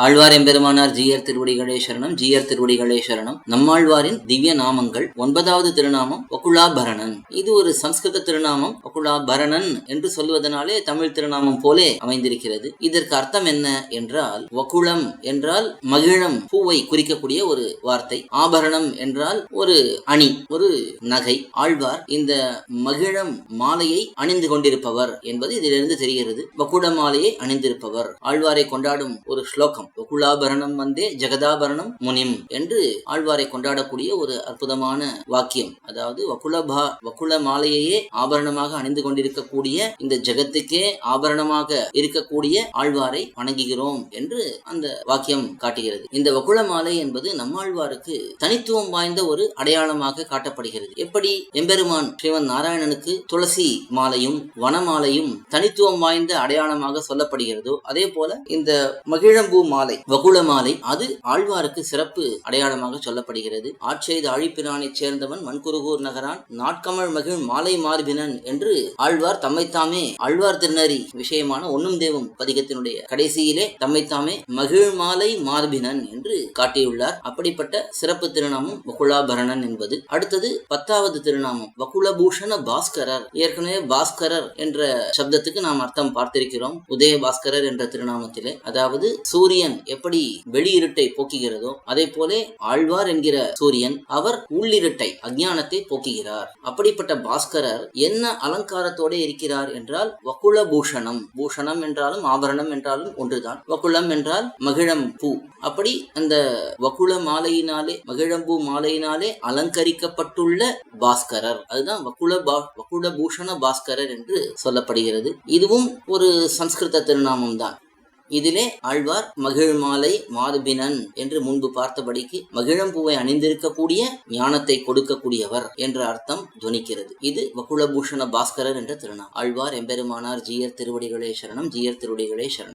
ஆழ்வார் எம்பெருமானார் ஜீயர் திருவடிகளே சரணம். ஜீயர் திருவடிகளே சரணம். நம்மாழ்வாரின் திவ்ய நாமங்கள். 9வது திருநாமம் வகுலாபரணன். இது ஒரு சம்ஸ்கிருத திருநாமம். வகுலாபரணன் என்று சொல்வதனாலே தமிழ் திருநாமம் போலே அமைந்திருக்கிறது. இதற்கு அர்த்தம் என்ன என்றால், வகுளம் என்றால் மகிழம் பூவை குறிக்கக்கூடிய ஒரு வார்த்தை. ஆபரணம் என்றால் ஒரு அணி, ஒரு நகை. ஆழ்வார் இந்த மகிழம் மாலையை அணிந்து கொண்டிருப்பவர் என்பது இதிலிருந்து தெரிகிறது. வகுள மாலையை அணிந்திருப்பவர். ஆழ்வாரை கொண்டாடும் ஒரு ஸ்லோகம், வகுலாபரணம் வந்தே ஜெகதாபரணம் முனிம் என்று ஆழ்வாரை கொண்டாடக்கூடிய ஒரு அற்புதமான வாக்கியம். அதாவது வகுல மாலையையே ஆபரணமாக அணிந்து கொண்டிருக்கக்கூடிய, இந்த ஜெகத்துக்கே ஆபரணமாக இருக்கக்கூடிய ஆழ்வாரை வணங்குகிறோம் என்று அந்த வாக்கியம் காட்டுகிறது. இந்த வகுல மாலை என்பது நம்மாழ்வாருக்கு தனித்துவம் வாய்ந்த ஒரு அடையாளமாக காட்டப்படுகிறது. எப்படி எம்பெருமான் ஸ்ரீமன் நாராயணனுக்கு துளசி மாலையும் வனமாலையும் தனித்துவம் வாய்ந்த அடையாளமாக சொல்லப்படுகிறதோ, அதே போல இந்த மகிழம்பூ மாலை, வகுள மாலை, அது ஆழ்வாருக்கு சிறப்பு அடையாளமாக சொல்லப்படுகிறது. ஆட்செய்த ஆழிப்பிரானைச் சேர்ந்தவன் மண்குருகூர் நகரான் நாட்கமழ் மகிழ் மாலை மார்பினன் என்று ஆழ்வார் தம்மைத்தாமே ஆழ்வார் திருநறி விஷயமான ஒன்னும் தேவம் பதிகத்தினுடைய கடைசியிலே தம்மைத்தாமே மகிழ் மாலை மார்பினன் என்று காட்டியுள்ளார். அப்படிப்பட்ட சிறப்பு திருநாமம் வகுலாபரணன் என்பது. அடுத்தது 10வது திருநாமம் வகுலபூஷண பாஸ்கரர். ஏற்கனவே பாஸ்கரர் என்ற சப்தத்துக்கு நாம் அர்த்தம் பார்த்திருக்கிறோம் உதய பாஸ்கரர் என்ற திருநாமத்திலே. அதாவது சூரியன் எப்படி வெளியிருட்டை போக்குகிறதோ அதே போல ஆழ்வார் என்கிற சூரியன் அவர் உள்ளிருட்டை அஞ்ஞானத்தை போக்குகிறார். அப்படிப்பட்ட பாஸ்கரர் என்ன அலங்காரத்தோட இருக்கிறார் என்றால் வகுல பூஷணம். பூஷணம் என்றாலும் ஆபரணம் என்றாலும் ஒன்றுதான். வகுலம் என்றால் மகிழம் பூ. அப்படி அந்த வகுல மாலையினாலே, மகிழம்பூ மாலையினாலே அலங்கரிக்கப்பட்டுள்ள பாஸ்கரர், அதுதான் வகுல பூஷண பாஸ்கரர் என்று சொல்லப்படுகிறது. இதுவும் ஒரு சம்ஸ்கிருத திருநாமம் தான். இதிலே ஆழ்வார் மகிழ் மாலை மார்பினன் என்று முன்பு பார்த்தபடிக்கு மகிழம்பூவை அணிந்திருக்கக்கூடிய, ஞானத்தை கொடுக்கக்கூடியவர் என்ற அர்த்தம் துணிக்கிறது. இது வகுலபூஷண பாஸ்கரர் என்ற திருநாமம். ஆழ்வார் எம்பெருமானார் ஜீயர் திருவடிகளே சரணம். ஜீயர் திருவடிகளே சரணம்.